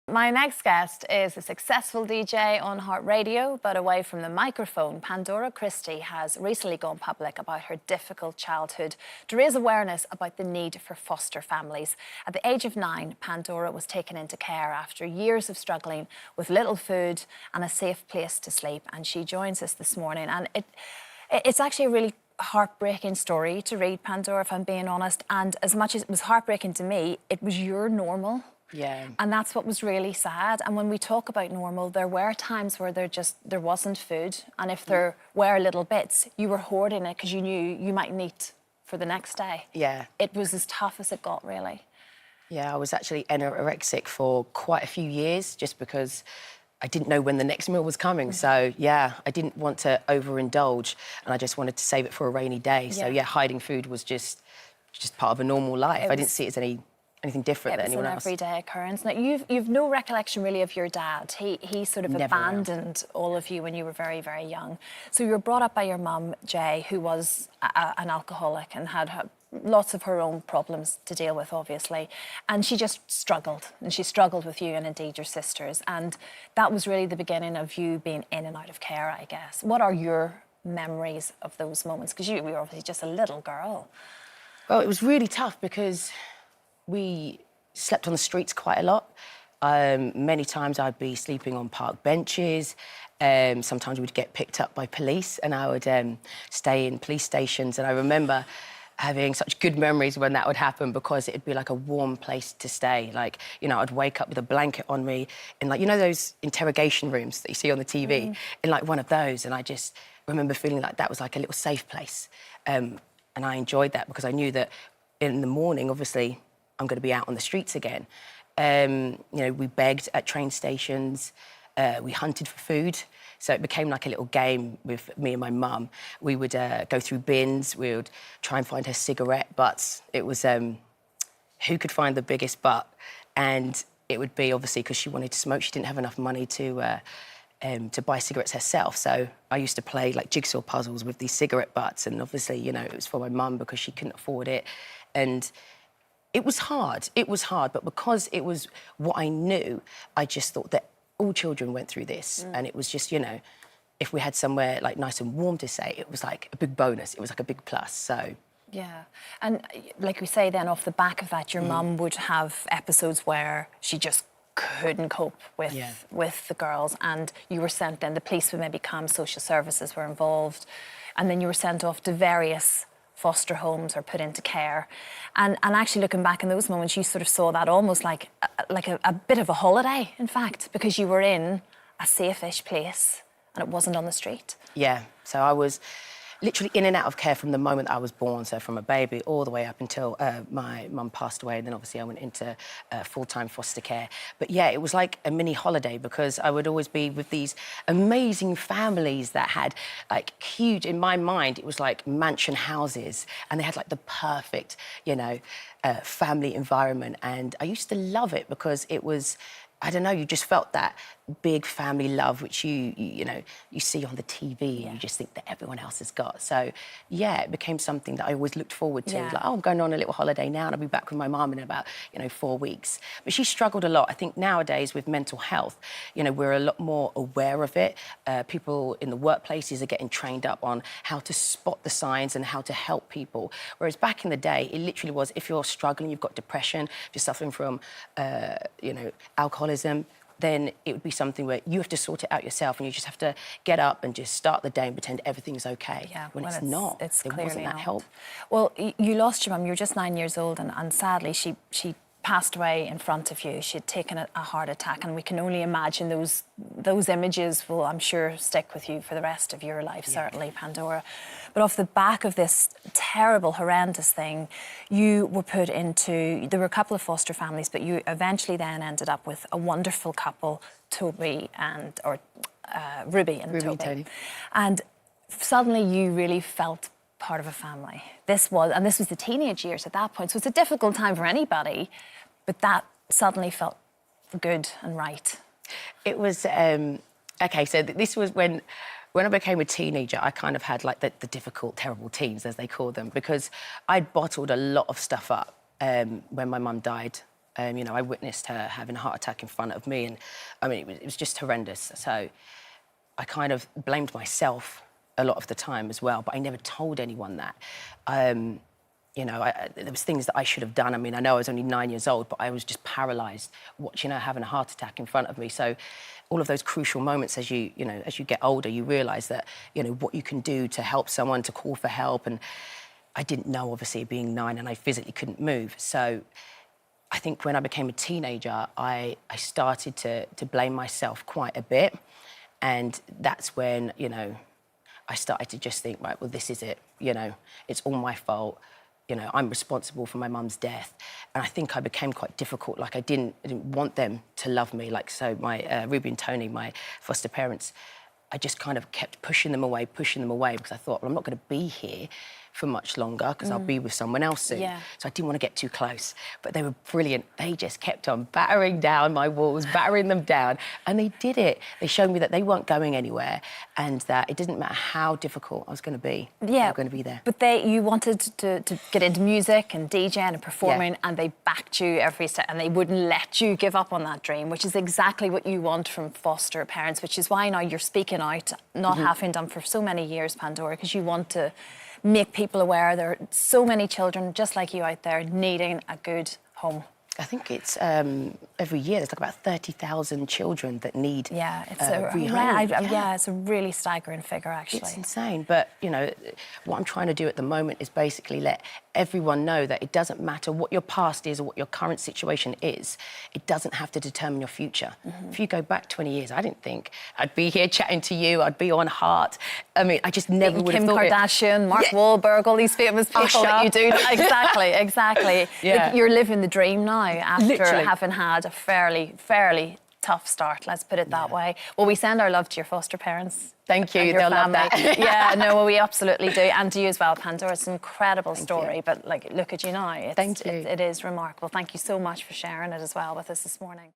My next guest is a successful DJ on Heart Radio, but away from the microphone. Pandora Christie has recently gone public about her difficult childhood to raise awareness about the need for foster families. At the age of 9, Pandora was taken into care after years of struggling with little food and a safe place to sleep. And she joins us this morning. And it's actually a really heartbreaking story to read, Pandora, if I'm being honest. And as much as it was heartbreaking to me, it was your normal. Yeah. And that's what was really sad. And when we talk about normal, there were times where there wasn't food. And if there were little bits, you were hoarding it because you knew you might need for the next day. Yeah. It was as tough as it got, really. Yeah, I was actually anorexic for quite a few years just because I didn't know when the next meal was coming. So, yeah, I didn't want to overindulge and I just wanted to save it for a rainy day. So, yeah, hiding food was just part of a normal life. I didn't see it as anything different than anyone else. It was an everyday occurrence. Now, you've no recollection really of your dad. He sort of abandoned all of you when you were very, very young. So you were brought up by your mum, Jay, who was an alcoholic and had lots of her own problems to deal with, obviously. And she just struggled. And she struggled with you and indeed your sisters. And that was really the beginning of you being in and out of care, I guess. What are your memories of those moments? Because you were obviously just a little girl. Well, it was really tough because we slept on the streets quite a lot. Many times I'd be sleeping on park benches. Sometimes we'd get picked up by police and I would stay in police stations. And I remember having such good memories when that would happen because it'd be like a warm place to stay. Like, you know, I'd wake up with a blanket on me in, like, you know, those interrogation rooms that you see on the TV, in like one of those. And I just remember feeling like that was like a little safe place. And I enjoyed that because I knew that in the morning, obviously, I'm going to be out on the streets again. You know, we begged at train stations, we hunted for food. So it became like a little game with me and my mum. We would go through bins, we would try and find her cigarette butts. It was who could find the biggest butt. And it would be, obviously, because she wanted to smoke, she didn't have enough money to buy cigarettes herself. So I used to play like jigsaw puzzles with these cigarette butts. And obviously, you know, it was for my mum because she couldn't afford it. And it was hard, but because it was what I knew, I just thought that all children went through this. And it was just, you know, if we had somewhere like nice and warm to stay, it was like a big bonus. It was like a big plus, so. Yeah, and like we say then, off the back of that, your mum would have episodes where she just couldn't cope with the girls and you were sent then, the police would maybe come, social services were involved, and then you were sent off to various foster homes or put into care. And actually looking back in those moments, you sort of saw that almost like a bit of a holiday, in fact, because you were in a safe-ish place and it wasn't on the street. Yeah, so I was literally in and out of care from the moment I was born, so from a baby all the way up until my mum passed away, and then obviously I went into full-time foster care. But yeah, it was like a mini holiday because I would always be with these amazing families that had like huge, in my mind, it was like mansion houses, and they had like the perfect, you know, family environment. And I used to love it because it was, I don't know, you just felt that big family love, which you know, you see on the TV and you just think that everyone else has got. So, yeah, it became something that I always looked forward to. It was like, oh, I'm going on a little holiday now and I'll be back with my mum in about, you know, 4 weeks. But she struggled a lot. I think nowadays with mental health, you know, we're a lot more aware of it. People in the workplaces are getting trained up on how to spot the signs and how to help people. Whereas back in the day, it literally was, if you're struggling, you've got depression, if you're suffering from, you know, alcoholism, then it would be something where you have to sort it out yourself and you just have to get up and just start the day and pretend everything's okay. Yeah, when it's not. It's there clearly wasn't that not. help. Well, you lost your mum. You were just 9 years old and sadly she passed away in front of you. She had taken a heart attack, and we can only imagine those images will, I'm sure, stick with you for the rest of your life, certainly, Pandora. But off the back of this terrible, horrendous thing, you were put into, there were a couple of foster families, but you eventually then ended up with a wonderful couple, Ruby and Toby. And suddenly you really felt part of a family. This was the teenage years at that point, so it's a difficult time for anybody, but that suddenly felt good and right. It was, okay, so this was when I became a teenager, I kind of had like the difficult, terrible teens, as they call them, because I'd bottled a lot of stuff up when my mum died You know, I witnessed her having a heart attack in front of me, and I mean, it was just horrendous. So I kind of blamed myself a lot of the time as well, but I never told anyone that. You know, there was things that I should have done. I mean, I know I was only 9 years old, but I was just paralysed watching her having a heart attack in front of me. So all of those crucial moments as you get older, you realise that, you know, what you can do to help someone, to call for help. And I didn't know, obviously, being 9, and I physically couldn't move. So I think when I became a teenager, I started to blame myself quite a bit. And that's when, you know, I started to just think, right, well, this is it. You know, it's all my fault. You know, I'm responsible for my mum's death. And I think I became quite difficult. Like, I didn't want them to love me. Like, so my Ruby and Tony, my foster parents, I just kind of kept pushing them away, because I thought, well, I'm not going to be here for much longer because I'll be with someone else soon. Yeah. So I didn't want to get too close. But they were brilliant. They just kept on battering down my walls, battering them down. And they did it. They showed me that they weren't going anywhere and that it didn't matter how difficult I was going to be. Yeah. They were going to be there. But you wanted to get into music and DJing and performing, and they backed you every step, and they wouldn't let you give up on that dream, which is exactly what you want from foster parents, which is why now you're speaking out, not having done for so many years, Pandora, because you want to make people aware there are so many children just like you out there needing a good home. I think it's every year there's like about 30,000 children that need it's it's a really staggering figure, actually. It's insane, but you know what I'm trying to do at the moment is basically let everyone know that it doesn't matter what your past is or what your current situation is. It doesn't have to determine your future. If you go back 20 years, I didn't think I'd be here chatting to you. I'd be on Heart. I mean, I just never would have thought Kim Kardashian, Mark Wahlberg, all these famous people that you do. Exactly. Yeah. Like, you're living the dream now after Literally. having had a fairly tough start, let's put it that way. Well, we send our love to your foster parents. Thank you, And your they'll love family. that. Yeah, no, well, we absolutely do. And to you as well, Pandora. It's an incredible story, but like, look at you now. Thank you. It is remarkable. Thank you so much for sharing it as well with us this morning.